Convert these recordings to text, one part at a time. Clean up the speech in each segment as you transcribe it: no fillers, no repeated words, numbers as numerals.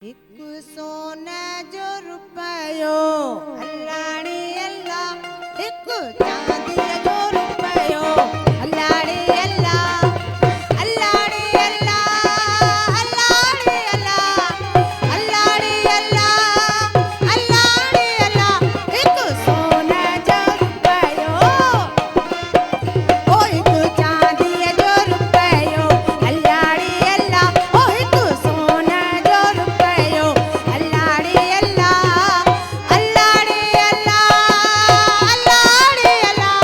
एक सोना जो रुपयो अल्लाड़ी अल्लाह एक चांदी जो रुपयो अल्लाड़ी अल्लाह अल्लाड़ी अल्लाह अल्लाड़ी अल्लाह अल्लाड़ी अल्लाह अल्लाड़ी अल्लाह एक सोना जो रुपयो ओ एक चांदी जो रुपयो अल्लाड़ी अल्लाह ओ एक सोना जो रुपयो अल्लाड़ी अल्लाह अल्लाड़ी अल्लाह अल्लाड़ी अल्लाह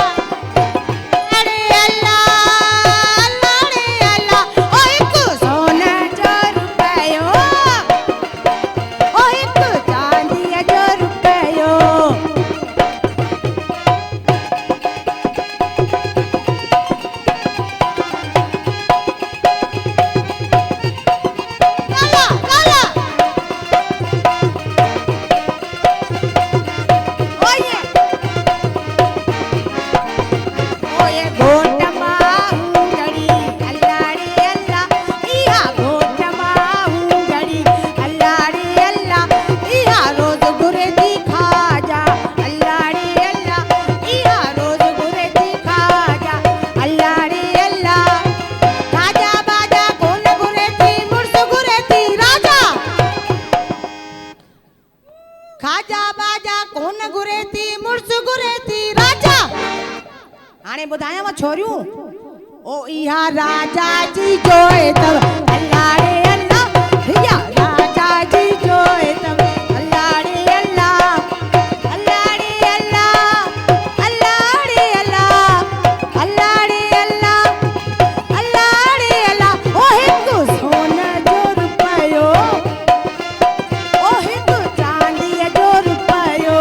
अल्लाड़ी अल्लाह ओ एक सोना जो रुपयो ओ एक चांदी जो रुपयो काला काला ओये ओये घोटमा हुंगड़ी अल्लाड़ी अल्लाह इहा घोटमा हुंगड़ी अल्लाड़ी अल्लाह इहा रोज गुरे दी खाजा अल्लाड़ी अल्लाह इहा रोज गुरे दी खाजा अल्लाड़ी अल्लाह खाजा बाजा कोन गुरे थी मुर्स गुरे थी राजा खाजा बाजा कोन गुरे थी मुर्स गुरे थी राजा हाणे ॿुधायांव छोरियूं ओ इहा राजा जी जोए तव अल्लाड़े अल्लाह इहा राजा जी जोए तव अल्लाड़े अल्लाह अल्लाड़े अल्लाह अल्लाड़े अल्लाह अल्लाड़े अल्लाह अल्लाड़े अल्लाह ओ हिकु सोना जो रुपयो ओ हिकु चांदीअ जो रुपयो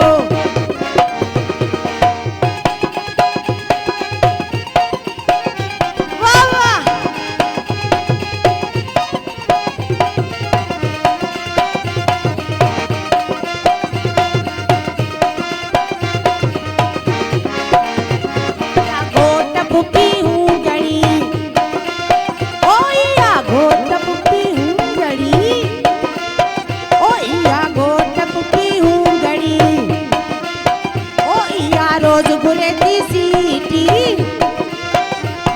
वाह वाह घोट फुकी हुंगड़ी ओ इहा घोट फुकी हुंगड़ी ओ इहा घोट फुकी हुंगड़ी ओ इहा रोज घुरे थी सीटी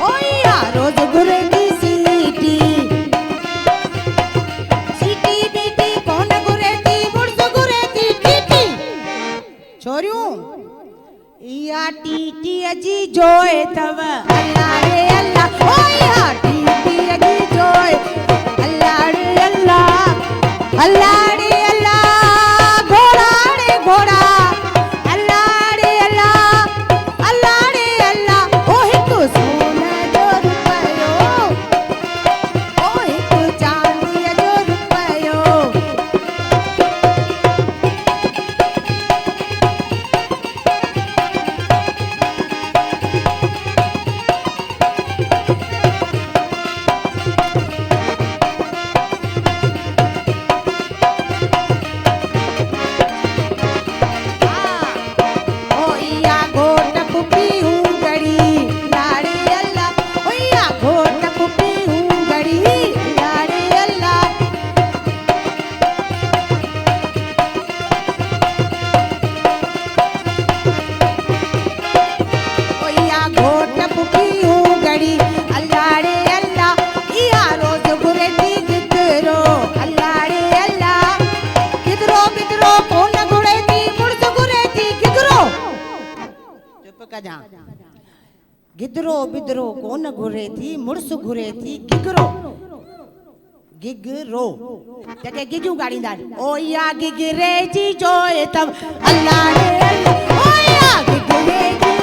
ओ इहा रोज घुरे थी सीटी सीटी बीटी कौन घुरे थी मुर्स घुरे थी टीटी छोरियूं इहा टीटीअ जी जोए तव अल्लाड़े अल्लाह ओ इहा टीटीअ जी जोए अल्लाड़े अल्लाह अल्लाड़े अल्लाह घोड़ाड़े घोड़ा अल्लाड़े अल्लाह अल्लाड़े अल्लाह ओ हिकु सोना जो रुपयो ओ हिकु चांदीअ जो रुपयो ओ इहा घोट फुकी हुंगड़ी लाड़े अल्लाह ओ इहा घोट फुकी हुंगड़ी लाड़े अल्लाह ओ इहा घोट फुकी हुंगड़ी अल्लाड़े अल्लाह इहा रोज घुरे थी गिदरो अल्लाड़े अल्लाह गिदरो गिदरो कोन घुरे थी मुर्स घुरे थी गिदरो चुप कजा गिदरो बिदरो कोन घुरे थी मुर्स घुरे थी गिगरो गिगरो जके गिजू गाड़ींदा ओ इहा गिगरे जी जोए तव अल्लाड़े अल्लाह ओ इहा गिगरे जी